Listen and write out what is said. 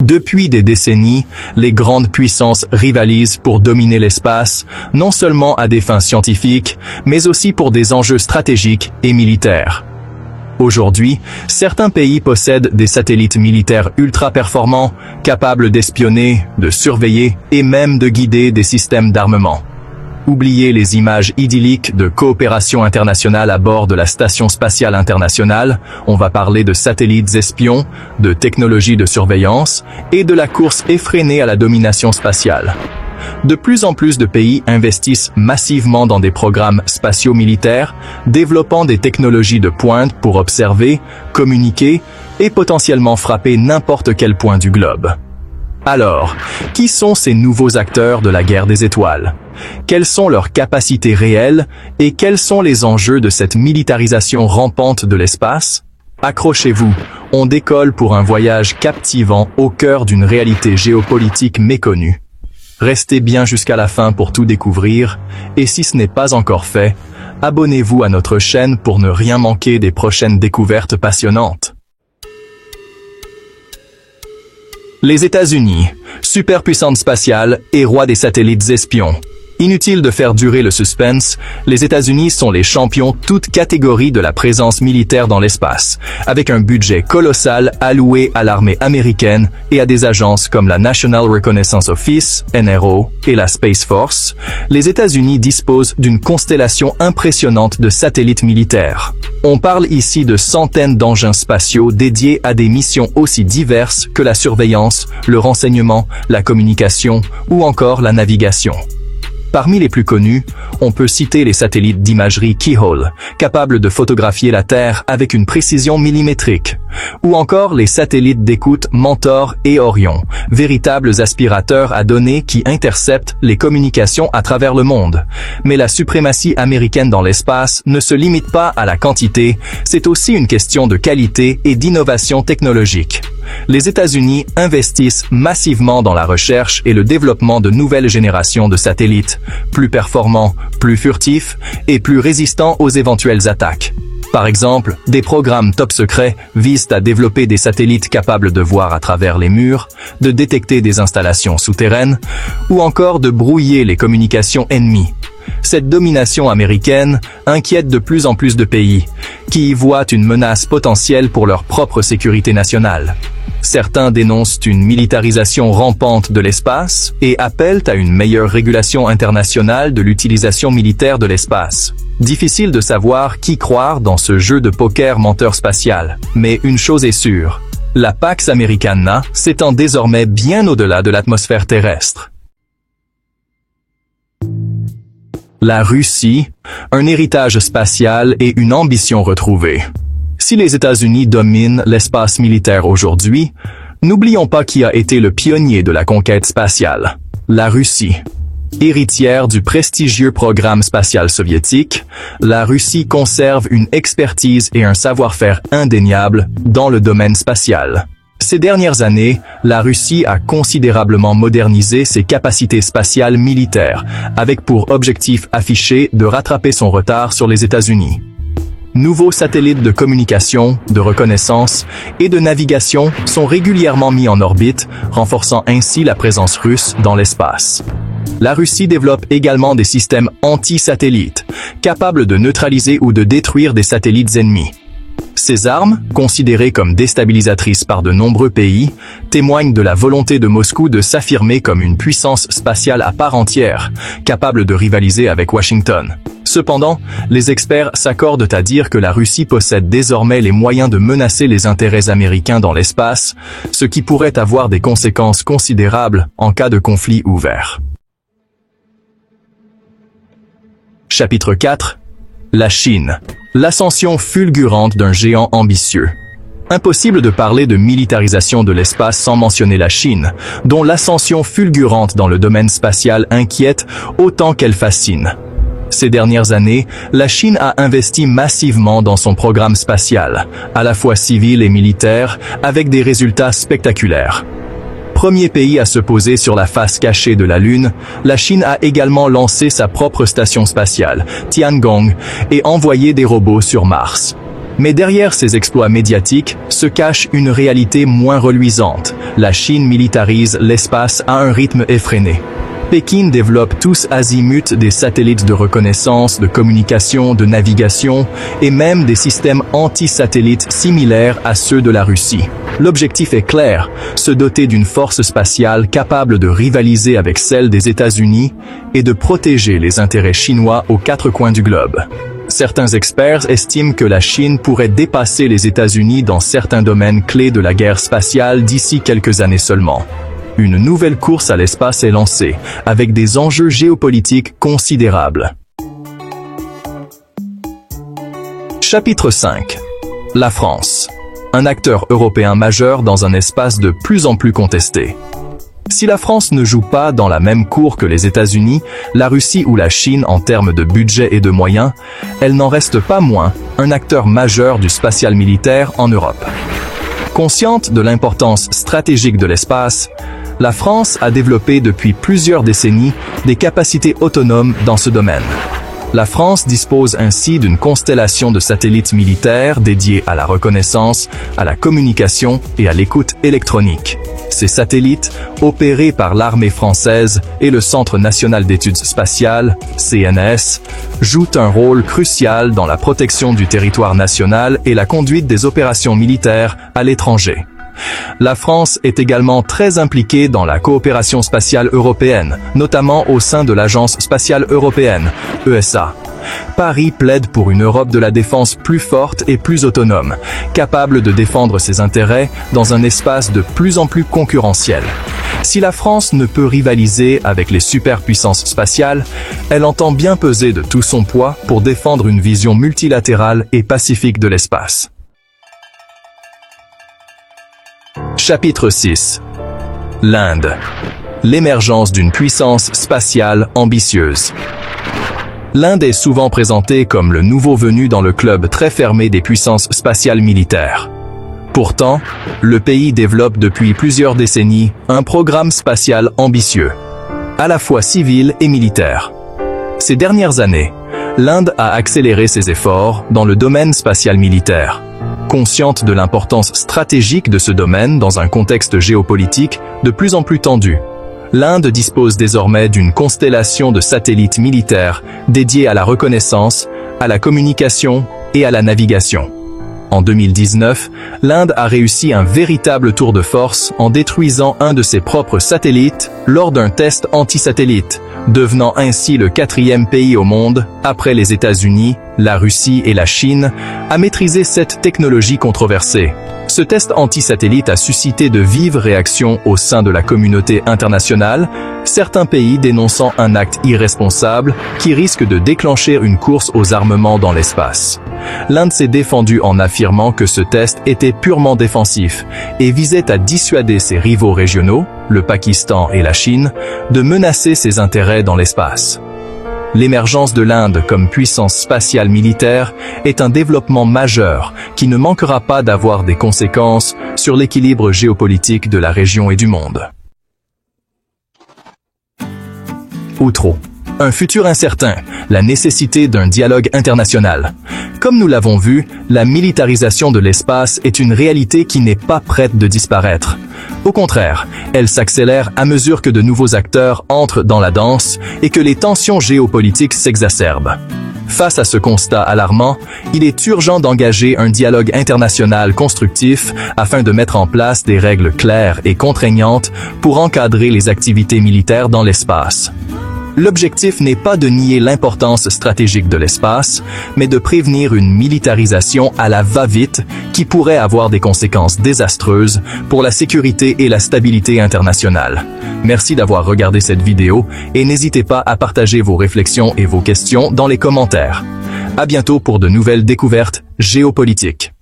Depuis des décennies, les grandes puissances rivalisent pour dominer l'espace, non seulement à des fins scientifiques, mais aussi pour des enjeux stratégiques et militaires. Aujourd'hui, certains pays possèdent des satellites militaires ultra performants, capables d'espionner, de surveiller et même de guider des systèmes d'armement. Oubliez les images idylliques de coopération internationale à bord de la Station spatiale internationale, on va parler de satellites espions, de technologies de surveillance et de la course effrénée à la domination spatiale. De plus en plus de pays investissent massivement dans des programmes spatiaux militaires, développant des technologies de pointe pour observer, communiquer et potentiellement frapper n'importe quel point du globe. Alors, qui sont ces nouveaux acteurs de la guerre des étoiles? Quelles sont leurs capacités réelles et quels sont les enjeux de cette militarisation rampante de l'espace? Accrochez-vous, on décolle pour un voyage captivant au cœur d'une réalité géopolitique méconnue. Restez bien jusqu'à la fin pour tout découvrir, et si ce n'est pas encore fait, abonnez-vous à notre chaîne pour ne rien manquer des prochaines découvertes passionnantes. Les États-Unis, superpuissance spatiale et roi des satellites espions. Inutile de faire durer le suspense, les États-Unis sont les champions toutes catégories de la présence militaire dans l'espace, avec un budget colossal alloué à l'armée américaine et à des agences comme la National Reconnaissance Office, NRO, et la Space Force. Les États-Unis disposent d'une constellation impressionnante de satellites militaires. On parle ici de centaines d'engins spatiaux dédiés à des missions aussi diverses que la surveillance, le renseignement, la communication ou encore la navigation. Parmi les plus connus, on peut citer les satellites d'imagerie Keyhole, capables de photographier la Terre avec une précision millimétrique, ou encore les satellites d'écoute Mentor et Orion, véritables aspirateurs à données qui interceptent les communications à travers le monde. Mais la suprématie américaine dans l'espace ne se limite pas à la quantité, c'est aussi une question de qualité et d'innovation technologique. Les États-Unis investissent massivement dans la recherche et le développement de nouvelles générations de satellites, plus performants, plus furtifs et plus résistants aux éventuelles attaques. Par exemple, des programmes top secrets visent à développer des satellites capables de voir à travers les murs, de détecter des installations souterraines ou encore de brouiller les communications ennemies. Cette domination américaine inquiète de plus en plus de pays, qui y voient une menace potentielle pour leur propre sécurité nationale. Certains dénoncent une militarisation rampante de l'espace et appellent à une meilleure régulation internationale de l'utilisation militaire de l'espace. Difficile de savoir qui croire dans ce jeu de poker menteur spatial, mais une chose est sûre, la Pax Americana s'étend désormais bien au-delà de l'atmosphère terrestre. La Russie, un héritage spatial et une ambition retrouvée. Si les États-Unis dominent l'espace militaire aujourd'hui, n'oublions pas qui a été le pionnier de la conquête spatiale, la Russie. Héritière du prestigieux programme spatial soviétique, la Russie conserve une expertise et un savoir-faire indéniables dans le domaine spatial. Ces dernières années, la Russie a considérablement modernisé ses capacités spatiales militaires, avec pour objectif affiché de rattraper son retard sur les États-Unis. Nouveaux satellites de communication, de reconnaissance et de navigation sont régulièrement mis en orbite, renforçant ainsi la présence russe dans l'espace. La Russie développe également des systèmes anti-satellites, capables de neutraliser ou de détruire des satellites ennemis. Ces armes, considérées comme déstabilisatrices par de nombreux pays, témoignent de la volonté de Moscou de s'affirmer comme une puissance spatiale à part entière, capable de rivaliser avec Washington. Cependant, les experts s'accordent à dire que la Russie possède désormais les moyens de menacer les intérêts américains dans l'espace, ce qui pourrait avoir des conséquences considérables en cas de conflit ouvert. Chapitre 4. La Chine. L'ascension fulgurante d'un géant ambitieux. Impossible de parler de militarisation de l'espace sans mentionner la Chine, dont l'ascension fulgurante dans le domaine spatial inquiète autant qu'elle fascine. Ces dernières années, la Chine a investi massivement dans son programme spatial, à la fois civil et militaire, avec des résultats spectaculaires. Premier pays à se poser sur la face cachée de la Lune, la Chine a également lancé sa propre station spatiale, Tiangong, et envoyé des robots sur Mars. Mais derrière ces exploits médiatiques se cache une réalité moins reluisante. La Chine militarise l'espace à un rythme effréné. Pékin développe tous azimuts des satellites de reconnaissance, de communication, de navigation et même des systèmes anti-satellites similaires à ceux de la Russie. L'objectif est clair, se doter d'une force spatiale capable de rivaliser avec celle des États-Unis et de protéger les intérêts chinois aux quatre coins du globe. Certains experts estiment que la Chine pourrait dépasser les États-Unis dans certains domaines clés de la guerre spatiale d'ici quelques années seulement. Une nouvelle course à l'espace est lancée, avec des enjeux géopolitiques considérables. Chapitre 5. La France. Un acteur européen majeur dans un espace de plus en plus contesté. Si la France ne joue pas dans la même cour que les États-Unis, la Russie ou la Chine en termes de budget et de moyens, elle n'en reste pas moins un acteur majeur du spatial militaire en Europe. Consciente de l'importance stratégique de l'espace, la France a développé depuis plusieurs décennies des capacités autonomes dans ce domaine. La France dispose ainsi d'une constellation de satellites militaires dédiés à la reconnaissance, à la communication et à l'écoute électronique. Ces satellites, opérés par l'armée française et le Centre national d'études spatiales, CNES, jouent un rôle crucial dans la protection du territoire national et la conduite des opérations militaires à l'étranger. La France est également très impliquée dans la coopération spatiale européenne, notamment au sein de l'Agence spatiale européenne, ESA. Paris plaide pour une Europe de la défense plus forte et plus autonome, capable de défendre ses intérêts dans un espace de plus en plus concurrentiel. Si la France ne peut rivaliser avec les superpuissances spatiales, elle entend bien peser de tout son poids pour défendre une vision multilatérale et pacifique de l'espace. Chapitre 6. L'Inde. L'émergence d'une puissance spatiale ambitieuse. L'Inde est souvent présentée comme le nouveau venu dans le club très fermé des puissances spatiales militaires. Pourtant, le pays développe depuis plusieurs décennies un programme spatial ambitieux, à la fois civil et militaire. Ces dernières années, l'Inde a accéléré ses efforts dans le domaine spatial militaire. Consciente de l'importance stratégique de ce domaine dans un contexte géopolitique de plus en plus tendu, l'Inde dispose désormais d'une constellation de satellites militaires dédiés à la reconnaissance, à la communication et à la navigation. En 2019, l'Inde a réussi un véritable tour de force en détruisant un de ses propres satellites lors d'un test anti-satellite, devenant ainsi le 4e pays au monde, après les États-Unis, la Russie et la Chine, à maîtriser cette technologie controversée. Ce test anti-satellite a suscité de vives réactions au sein de la communauté internationale, certains pays dénonçant un acte irresponsable qui risque de déclencher une course aux armements dans l'espace. L'Inde s'est défendue en affirmant que ce test était purement défensif et visait à dissuader ses rivaux régionaux, le Pakistan et la Chine, de menacer ses intérêts dans l'espace. L'émergence de l'Inde comme puissance spatiale militaire est un développement majeur qui ne manquera pas d'avoir des conséquences sur l'équilibre géopolitique de la région et du monde. Outro. Un futur incertain, la nécessité d'un dialogue international. Comme nous l'avons vu, la militarisation de l'espace est une réalité qui n'est pas prête de disparaître. Au contraire, elle s'accélère à mesure que de nouveaux acteurs entrent dans la danse et que les tensions géopolitiques s'exacerbent. Face à ce constat alarmant, il est urgent d'engager un dialogue international constructif afin de mettre en place des règles claires et contraignantes pour encadrer les activités militaires dans l'espace. L'objectif n'est pas de nier l'importance stratégique de l'espace, mais de prévenir une militarisation à la va-vite qui pourrait avoir des conséquences désastreuses pour la sécurité et la stabilité internationale. Merci d'avoir regardé cette vidéo et n'hésitez pas à partager vos réflexions et vos questions dans les commentaires. À bientôt pour de nouvelles découvertes géopolitiques.